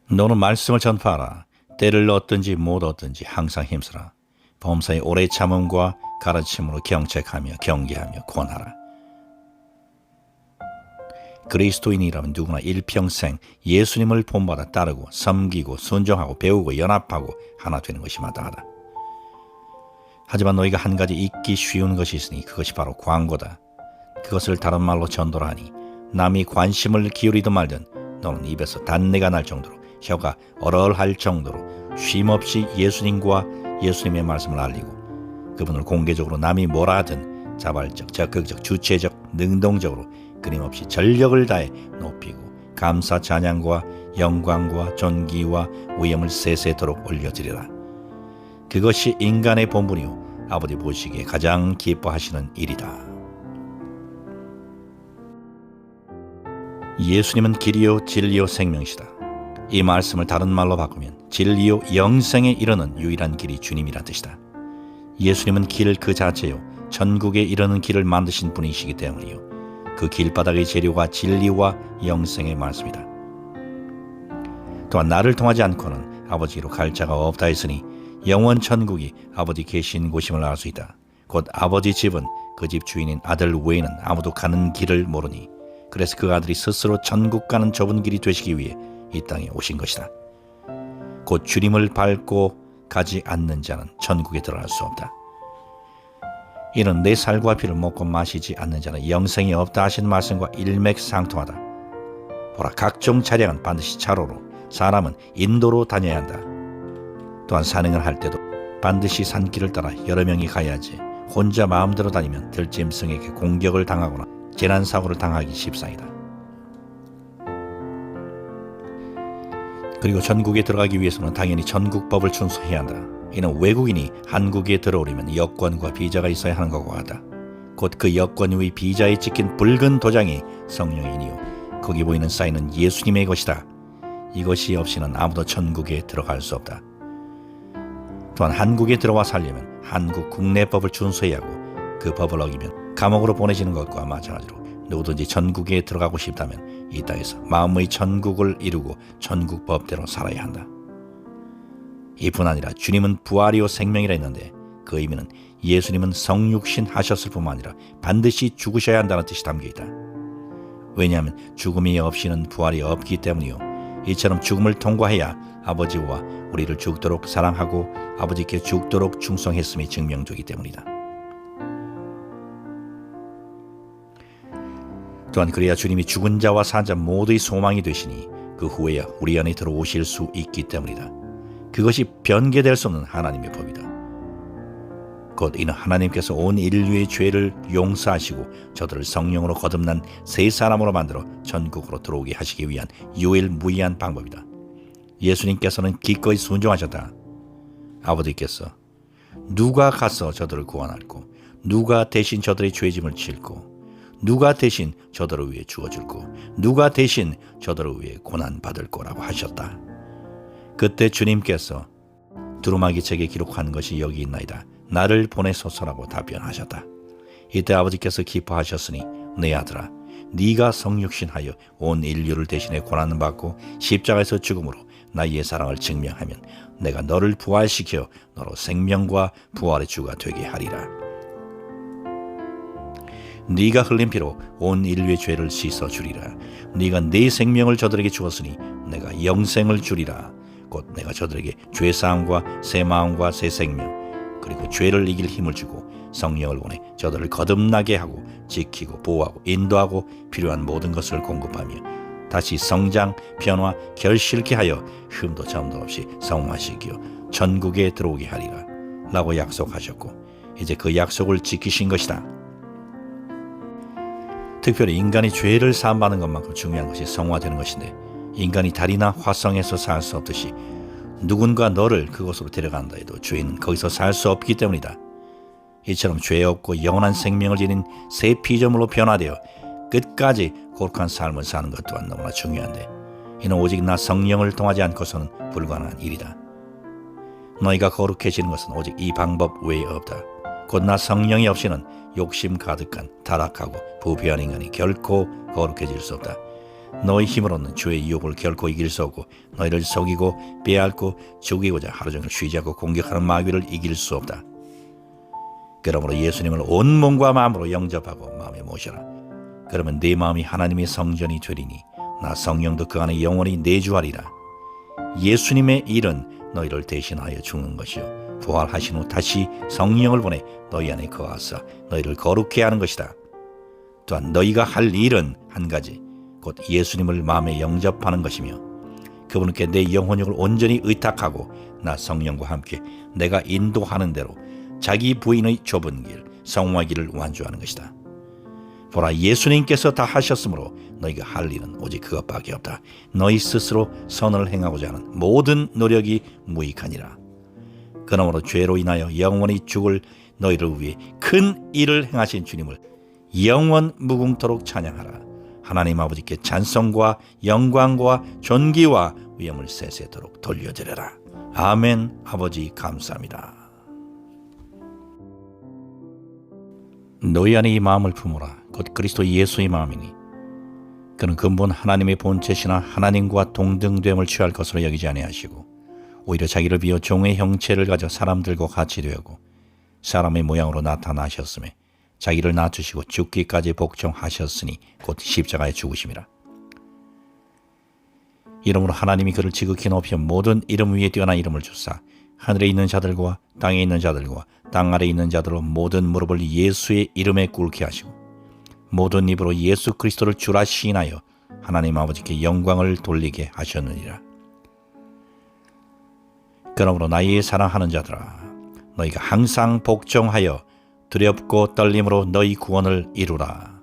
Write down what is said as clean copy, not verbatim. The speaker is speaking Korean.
너는 말씀을 전파하라. 때를 얻든지 못 얻든지 항상 힘쓰라. 범사의 오래 참음과 가르침으로 경책하며 경계하며 권하라. 그리스도인이라면 누구나 일평생 예수님을 본받아 따르고 섬기고 순종하고 배우고 연합하고 하나 되는 것이 마땅하다. 하지만 너희가 한 가지 잊기 쉬운 것이 있으니 그것이 바로 광고다. 그것을 다른 말로 전도라 하니 남이 관심을 기울이든 말든 너는 입에서 단내가 날 정도로 혀가 얼얼할 정도로 쉼없이 예수님과 예수님의 말씀을 알리고 그분을 공개적으로 남이 뭐라 하든 자발적, 적극적, 주체적, 능동적으로 끊임없이 전력을 다해 높이고 감사 찬양과 영광과 존귀와 위엄을 세세토록 올려드리라. 그것이 인간의 본분이요 아버지 보시기에 가장 기뻐하시는 일이다. 예수님은 길이요 진리요 생명이시다. 이 말씀을 다른 말로 바꾸면 진리요 영생에 이르는 유일한 길이 주님이란 뜻이다. 예수님은 길 그 자체요 천국에 이르는 길을 만드신 분이시기 때문이요 그 길바닥의 재료가 진리와 영생의 말씀이다. 또한 나를 통하지 않고는 아버지로 갈 자가 없다 했으니 영원 천국이 아버지 계신 곳임을 알 수 있다. 곧 아버지 집은 그 집 주인인 아들 외에는 아무도 가는 길을 모르니 그래서 그 아들이 스스로 천국 가는 좁은 길이 되시기 위해 이 땅에 오신 것이다. 곧 주님을 밟고 가지 않는 자는 천국에 들어갈 수 없다. 이는 내 살과 피를 먹고 마시지 않는 자는 영생이 없다 하신 말씀과 일맥상통하다. 보라, 각종 차량은 반드시 차로로, 사람은 인도로 다녀야 한다. 또한 산행을 할 때도 반드시 산길을 따라 여러 명이 가야지 혼자 마음대로 다니면 들짐승에게 공격을 당하거나 재난사고를 당하기 십상이다. 그리고 전국에 들어가기 위해서는 당연히 전국법을 준수해야 한다. 이는 외국인이 한국에 들어오려면 여권과 비자가 있어야 하는 것과 같다. 곧 그 여권 위 비자에 찍힌 붉은 도장이 성령이니요 거기 보이는 사인은 예수님의 것이다. 이것이 없이는 아무도 천국에 들어갈 수 없다. 또한 한국에 들어와 살려면 한국 국내법을 준수해야 하고 그 법을 어기면 감옥으로 보내지는 것과 마찬가지로 누구든지 천국에 들어가고 싶다면 이 땅에서 마음의 천국을 이루고 천국 법대로 살아야 한다. 이뿐 아니라 주님은 부활이요 생명이라 했는데 그 의미는 예수님은 성육신 하셨을 뿐만 아니라 반드시 죽으셔야 한다는 뜻이 담겨있다. 왜냐하면 죽음이 없이는 부활이 없기 때문이요 이처럼 죽음을 통과해야 아버지와 우리를 죽도록 사랑하고 아버지께 죽도록 충성했음이 증명되기 때문이다. 또한 그래야 주님이 죽은 자와 산 자 모두의 소망이 되시니 그 후에야 우리 안에 들어오실 수 있기 때문이다. 그것이 변개될 수 없는 하나님의 법이다. 곧 이는 하나님께서 온 인류의 죄를 용서하시고 저들을 성령으로 거듭난 새 사람으로 만들어 전국으로 들어오게 하시기 위한 유일무이한 방법이다. 예수님께서는 기꺼이 순종하셨다. 아버지께서 누가 가서 저들을 구원할꼬? 누가 대신 저들의 죄짐을 질꼬? 누가 대신 저들을 위해 죽어줄꼬? 누가 대신 저들을 위해 고난받을 거라고 하셨다. 그때 주님께서 두루마기 책에 기록한 것이 여기 있나이다. 나를 보내소서라고 답변하셨다. 이때 아버지께서 기뻐하셨으니 내 아들아 네가 성육신하여 온 인류를 대신해 고난을 받고 십자가에서 죽음으로 나의 사랑을 증명하면 내가 너를 부활시켜 너로 생명과 부활의 주가 되게 하리라. 네가 흘린 피로 온 인류의 죄를 씻어주리라. 네가 네 생명을 저들에게 주었으니 내가 영생을 주리라. 곧 내가 저들에게 죄사함과 새 마음과 새 생명 그리고 죄를 이길 힘을 주고 성령을 보내 저들을 거듭나게 하고 지키고 보호하고 인도하고 필요한 모든 것을 공급하며 다시 성장, 변화, 결실케 하여 흠도 점도 없이 성화시키어 천국에 들어오게 하리라 라고 약속하셨고 이제 그 약속을 지키신 것이다. 특별히 인간이 죄를 사함받는 것만큼 중요한 것이 성화되는 것인데 인간이 달이나 화성에서 살 수 없듯이 누군가 너를 그곳으로 데려간다 해도 죄인은 거기서 살 수 없기 때문이다. 이처럼 죄 없고 영원한 생명을 지닌 새 피조물로 변화되어 끝까지 거룩한 삶을 사는 것 또한 너무나 중요한데 이는 오직 나 성령을 통하지 않고서는 불가능한 일이다. 너희가 거룩해지는 것은 오직 이 방법 외에 없다. 곧 나 성령이 없이는 욕심 가득한 타락하고 부패한 인간이 결코 거룩해질 수 없다. 너희 힘으로는 주의 유혹을 결코 이길 수 없고 너희를 속이고 빼앗고 죽이고자 하루 종일 쉬지 않고 공격하는 마귀를 이길 수 없다. 그러므로 예수님을 온 몸과 마음으로 영접하고 마음에 모셔라. 그러면 네 마음이 하나님의 성전이 되리니 나 성령도 그 안에 영원히 내주하리라. 예수님의 일은 너희를 대신하여 죽는 것이요 부활하신 후 다시 성령을 보내 너희 안에 거하사 너희를 거룩해 하는 것이다. 또한 너희가 할 일은 한 가지 곧 예수님을 마음에 영접하는 것이며 그분께 내 영혼력을 온전히 의탁하고 나 성령과 함께 내가 인도하는 대로 자기 부인의 좁은 길 성화의 길을 완주하는 것이다. 보라, 예수님께서 다 하셨으므로 너희가 할 일은 오직 그것밖에 없다. 너희 스스로 선을 행하고자 하는 모든 노력이 무익하니라. 그러므로 죄로 인하여 영원히 죽을 너희를 위해 큰 일을 행하신 주님을 영원 무궁토록 찬양하라. 하나님 아버지께 찬송과 영광과 존귀와 위엄을 세세토록 돌려드려라. 아멘. 아버지 감사합니다. 너희 안에 이 마음을 품으라. 곧 그리스도 예수의 마음이니 그는 근본 하나님의 본체시나 하나님과 동등됨을 취할 것으로 여기지 아니하시고 오히려 자기를 비워 종의 형체를 가져 사람들과 같이 되었고 사람의 모양으로 나타나셨으며 자기를 낮추시고 죽기까지 복종하셨으니 곧 십자가에 죽으심이라. 이러므로 하나님이 그를 지극히 높여 모든 이름 위에 뛰어난 이름을 주사 하늘에 있는 자들과 땅에 있는 자들과 땅 아래에 있는 자들로 모든 무릎을 예수의 이름에 꿇게 하시고 모든 입으로 예수 그리스도를 주라 시인하여 하나님 아버지께 영광을 돌리게 하셨느니라. 그러므로 나의 사랑하는 자들아, 너희가 항상 복종하여 두렵고 떨림으로 너희 구원을 이루라.